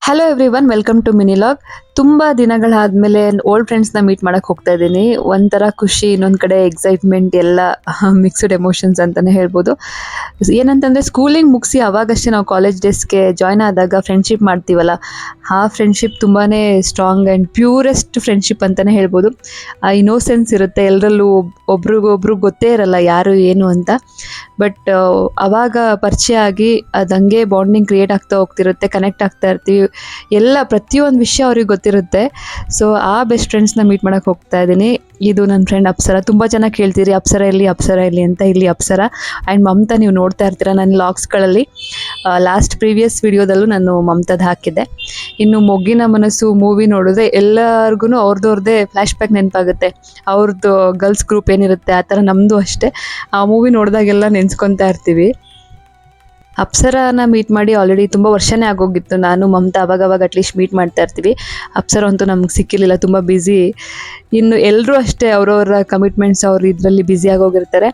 Hello everyone, welcome to ಮಿನಿಲಾಗ್. ತುಂಬ ದಿನಗಳಾದಮೇಲೆ ಓಲ್ಡ್ ಫ್ರೆಂಡ್ಸ್ನ ಮೀಟ್ ಮಾಡೋಕ್ಕೆ ಹೋಗ್ತಾ ಇದ್ದೀನಿ. ಒಂಥರ ಖುಷಿ, ಇನ್ನೊಂದು ಕಡೆ ಎಕ್ಸೈಟ್ಮೆಂಟ್, ಎಲ್ಲ ಮಿಕ್ಸ್ಡ್ ಎಮೋಷನ್ಸ್ ಅಂತಲೇ ಹೇಳ್ಬೋದು. ಏನಂತಂದರೆ ಸ್ಕೂಲಿಂಗ್ ಮುಗಿಸಿ ಅವಾಗಷ್ಟೇ ನಾವು ಕಾಲೇಜ್ ಡೇಸ್ಗೆ ಜಾಯ್ನ್ ಆದಾಗ ಫ್ರೆಂಡ್ಶಿಪ್ ಮಾಡ್ತೀವಲ್ಲ, ಆ ಫ್ರೆಂಡ್ಶಿಪ್ ತುಂಬಾ ಸ್ಟ್ರಾಂಗ್ ಆ್ಯಂಡ್ ಪ್ಯೂರೆಸ್ಟ್ ಫ್ರೆಂಡ್ಶಿಪ್ ಅಂತಲೇ ಹೇಳ್ಬೋದು. ಆ ಇನೋಸೆನ್ಸ್ ಇರುತ್ತೆ ಎಲ್ಲರಲ್ಲೂ, ಒಬ್ರಿಗೊಬ್ರು ಗೊತ್ತೇ ಇರಲ್ಲ ಯಾರು ಏನು ಅಂತ. ಬಟ್ ಅವಾಗ ಪರಿಚಯ ಆಗಿ ಅದು ಹಂಗೆ ಬಾಂಡಿಂಗ್ ಕ್ರಿಯೇಟ್ ಆಗ್ತಾ ಹೋಗ್ತಿರುತ್ತೆ, ಕನೆಕ್ಟ್ ಆಗ್ತಾ ಇರ್ತೀವಿ. ಎಲ್ಲ ಪ್ರತಿಯೊಂದು ವಿಷಯ ಅವ್ರಿಗೆ ಗೊತ್ತಿರುತ್ತೆ. ಸೊ ಆ ಬೆಸ್ಟ್ ಫ್ರೆಂಡ್ಸ್ನ ಮೀಟ್ ಮಾಡೋಕ್ಕೆ ಹೋಗ್ತಾ ಇದ್ದೀನಿ. ಇದು ನನ್ನ ಫ್ರೆಂಡ್ ಅಪ್ಸರ. ತುಂಬ ಜನ ಕೇಳ್ತೀರಿ ಅಪ್ಸರ ಎಲ್ಲಿ ಅಂತ. ಇಲ್ಲಿ ಅಪ್ಸರ ಆ್ಯಂಡ್ ಮಮತಾ ನೀವು ನೋಡ್ತಾ ಇರ್ತೀರ ನನ್ನ ಲಾಗ್ಸ್ಗಳಲ್ಲಿ. ಲಾಸ್ಟ್ ಪ್ರೀವಿಯಸ್ ವಿಡಿಯೋದಲ್ಲೂ ನಾನು ಮಮತಾದ ಹಾಕಿದ್ದೆ. ಇನ್ನು ಮೊಗ್ಗಿನ ಮನಸ್ಸು ಮೂವಿ ನೋಡಿದ್ರೆ ಎಲ್ಲರಿಗೂ ಅವ್ರದ್ದೇ ಫ್ಲ್ಯಾಶ್ ಬ್ಯಾಕ್ ನೆನಪಾಗುತ್ತೆ. ಅವ್ರದ್ದು ಗರ್ಲ್ಸ್ ಗ್ರೂಪ್ ಏನಿರುತ್ತೆ ಆ ಥರ ನಮ್ಮದು ಅಷ್ಟೇ. ಆ ಮೂವಿ ನೋಡಿದಾಗೆಲ್ಲ ನೆನೆಸ್ಕೊತಾ ಇರ್ತೀವಿ. ಅಪ್ಸರನ ಮೀಟ್ ಮಾಡಿ ಆಲ್ರೆಡಿ ತುಂಬ ವರ್ಷನೇ ಆಗೋಗಿತ್ತು. ನಾನು ಮಮತಾ ಅವಾಗವಾಗ ಅಟ್ಲೀಸ್ಟ್ ಮೀಟ್ ಮಾಡ್ತಾ ಇರ್ತೀವಿ. ಅಪ್ಸರ ಅಂತೂ ನಮ್ಗೆ ಸಿಕ್ಕಿರಲಿಲ್ಲ, ತುಂಬ ಬ್ಯುಸಿ. ಇನ್ನು ಎಲ್ಲರೂ ಅಷ್ಟೇ ಅವ್ರವ್ರ ಕಮಿಟ್ಮೆಂಟ್ಸ್ ಅವ್ರು ಇದರಲ್ಲಿ ಬ್ಯುಸಿ ಆಗೋಗಿರ್ತಾರೆ.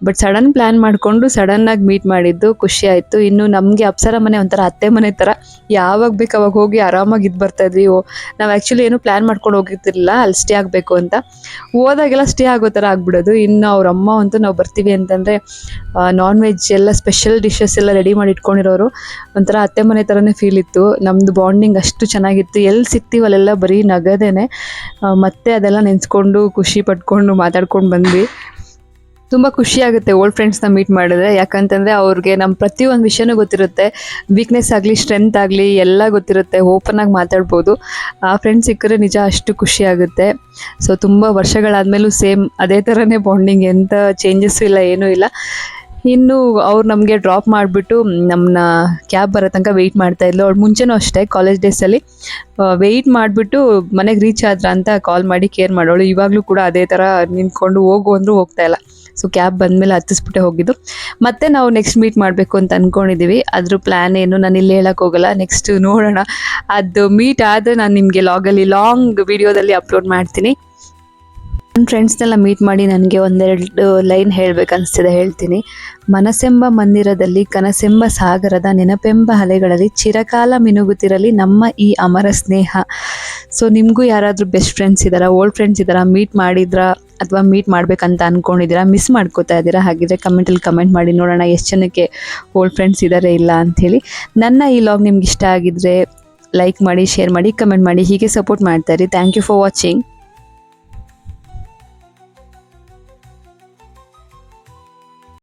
ಬಟ್ ಸಡನ್ ಪ್ಲ್ಯಾನ್ ಮಾಡಿಕೊಂಡು ಸಡನ್ನಾಗಿ ಮೀಟ್ ಮಾಡಿದ್ದು ಖುಷಿ ಆಯಿತು. ಇನ್ನು ನಮಗೆ ಅಪ್ಸರ ಮನೆ ಒಂಥರ ಅತ್ತೆ ಮನೆ ಥರ, ಯಾವಾಗ ಬೇಕು ಅವಾಗ ಹೋಗಿ ಆರಾಮಾಗಿ ಇದು ಬರ್ತಾಯಿದ್ವಿ. ನಾವು ಆ್ಯಕ್ಚುಲಿ ಏನು ಪ್ಲ್ಯಾನ್ ಮಾಡ್ಕೊಂಡು ಹೋಗಿರ್ತಿರಲಿಲ್ಲ ಅಲ್ಲಿ ಸ್ಟೇ ಆಗಬೇಕು ಅಂತ. ಹೋದಾಗೆಲ್ಲ ಸ್ಟೇ ಆಗೋ ಥರ ಆಗ್ಬಿಡೋದು. ಇನ್ನು ಅವ್ರ ಅಮ್ಮ ಅಂತೂ ನಾವು ಬರ್ತೀವಿ ಅಂತಂದರೆ ನಾನ್ ವೆಜ್ ಎಲ್ಲ ಸ್ಪೆಷಲ್ ಡಿಶಸ್ ಎಲ್ಲ ರೆಡಿ ಮಾಡಿ ಇಟ್ಕೊಂಡಿರೋರು. ಒಂಥರ ಅತ್ತೆ ಮನೆ ಥರನೇ ಫೀಲ್ ಇತ್ತು. ನಮ್ಮದು ಬಾಂಡಿಂಗ್ ಅಷ್ಟು ಚೆನ್ನಾಗಿತ್ತು. ಎಲ್ಲಿ ಸಿಗ್ತೀವಿ ಅಲ್ಲೆಲ್ಲ ಬರೀ ನಗದೇನೆ. ಮತ್ತೆ ಅದೆಲ್ಲ ನೆನೆಸ್ಕೊಂಡು ಖುಷಿ ಪಟ್ಕೊಂಡು ಮಾತಾಡ್ಕೊಂಡು ಬಂದ್ವಿ. ತುಂಬ ಖುಷಿಯಾಗುತ್ತೆ ಓಲ್ಡ್ ಫ್ರೆಂಡ್ಸ್ನ ಮೀಟ್ ಮಾಡಿದ್ರೆ. ಯಾಕಂತಂದರೆ ಅವ್ರಿಗೆ ನಮ್ಮ ಪ್ರತಿಯೊಂದು ವಿಷಯನೂ ಗೊತ್ತಿರುತ್ತೆ. ವೀಕ್ನೆಸ್ ಆಗಲಿ ಸ್ಟ್ರೆಂತ್ ಆಗಲಿ ಎಲ್ಲ ಗೊತ್ತಿರುತ್ತೆ. ಓಪನ್ನಾಗಿ ಮಾತಾಡ್ಬೋದು. ಆ ಫ್ರೆಂಡ್ಸ್ ಸಿಕ್ಕರೆ ನಿಜ ಅಷ್ಟು ಖುಷಿಯಾಗುತ್ತೆ. ಸೊ ತುಂಬ ವರ್ಷಗಳಾದಮೇಲೂ ಸೇಮ್ ಅದೇ ಥರನೇ ಬಾಂಡಿಂಗ್, ಎಂಥ ಚೇಂಜಸ್ಸು ಇಲ್ಲ, ಏನೂ ಇಲ್ಲ. ಇನ್ನು ಅವ್ರು ನಮಗೆ ಡ್ರಾಪ್ ಮಾಡಿಬಿಟ್ಟು ನಮ್ಮನ್ನ ಕ್ಯಾಬ್ ಬರೋ ತನಕ ವೆಯ್ಟ್ ಮಾಡ್ತಾಯಿದ್ಲು. ಅವ್ಳು ಮುಂಚೆನೂ ಅಷ್ಟೇ ಕಾಲೇಜ್ ಡೇಸಲ್ಲಿ ವೆಯ್ಟ್ ಮಾಡಿಬಿಟ್ಟು ಮನೆಗೆ ರೀಚ್ ಆದ್ರ ಅಂತ ಕಾಲ್ ಮಾಡಿ ಕೇರ್ ಮಾಡೋಳು. ಇವಾಗಲೂ ಕೂಡ ಅದೇ ಥರ ನಿಂತ್ಕೊಂಡು ಹೋಗು ಅಂದರೂ ಹೋಗ್ತಾಯಿಲ್ಲ. ಸೊ ಕ್ಯಾಬ್ ಬಂದಮೇಲೆ ಹತ್ತಿಸ್ಬಿಟ್ಟೆ ಹೋಗಿದ್ದು. ಮತ್ತೆ ನಾವು ನೆಕ್ಸ್ಟ್ ಮೀಟ್ ಮಾಡಬೇಕು ಅಂತ ಅಂದ್ಕೊಂಡಿದ್ದೀವಿ. ಅದ್ರ ಪ್ಲ್ಯಾನ್ ಏನು ನಾನು ಇಲ್ಲಿ ಹೇಳೋಕ್ಕೆ ಹೋಗಲ್ಲ, ನೆಕ್ಸ್ಟ್ ನೋಡೋಣ. ಅದು ಮೀಟ್ ಆದರೆ ನಾನು ನಿಮಗೆ ಲಾಂಗ್ ವಿಡಿಯೋದಲ್ಲಿ ಅಪ್ಲೋಡ್ ಮಾಡ್ತೀನಿ. ನನ್ನ ಫ್ರೆಂಡ್ಸ್ನೆಲ್ಲ ಮೀಟ್ ಮಾಡಿ ನನಗೆ ಒಂದೆರಡು ಲೈನ್ ಹೇಳಬೇಕನ್ನಿಸ್ತಿದೆ, ಹೇಳ್ತೀನಿ. ಮನಸ್ಸೆಂಬ ಮಂದಿರದಲ್ಲಿ ಕನಸೆಂಬ ಸಾಗರದ ನೆನಪೆಂಬ ಅಲೆಗಳಲ್ಲಿ ಚಿರಕಾಲ ಮಿನುಗುತ್ತಿರಲಿ ನಮ್ಮ ಈ ಅಮರ ಸ್ನೇಹ. ಸೊ ನಿಮಗೂ ಯಾರಾದರೂ ಬೆಸ್ಟ್ ಫ್ರೆಂಡ್ಸ್ ಇದ್ದಾರಾ, ಓಲ್ಡ್ ಫ್ರೆಂಡ್ಸ್ ಇದ್ದಾರಾ, ಮೀಟ್ ಮಾಡಿದ್ರಾ ಅಥವಾ ಮೀಟ್ ಮಾಡಬೇಕಂತ ಅಂದ್ಕೊಂಡಿದ್ದೀರಾ, ಮಿಸ್ ಮಾಡ್ಕೋತಾ ಇದ್ದೀರಾ? ಹಾಗಿದ್ರೆ ಕಮೆಂಟಲ್ಲಿ ಕಮೆಂಟ್ ಮಾಡಿ ನೋಡೋಣ ಎಷ್ಟು ಜನಕ್ಕೆ ಓಲ್ಡ್ ಫ್ರೆಂಡ್ಸ್ ಇದ್ದಾರೆ ಇಲ್ಲ ಅಂಥೇಳಿ. ನನ್ನ ಈ ಲಾಗ್ ನಿಮ್ಗೆ ಇಷ್ಟ ಆಗಿದ್ರೆ ಲೈಕ್ ಮಾಡಿ, ಶೇರ್ ಮಾಡಿ, ಕಮೆಂಟ್ ಮಾಡಿ. ಹೀಗೆ ಸಪೋರ್ಟ್ ಮಾಡ್ತಾಯಿರಿ. Thank you for watching.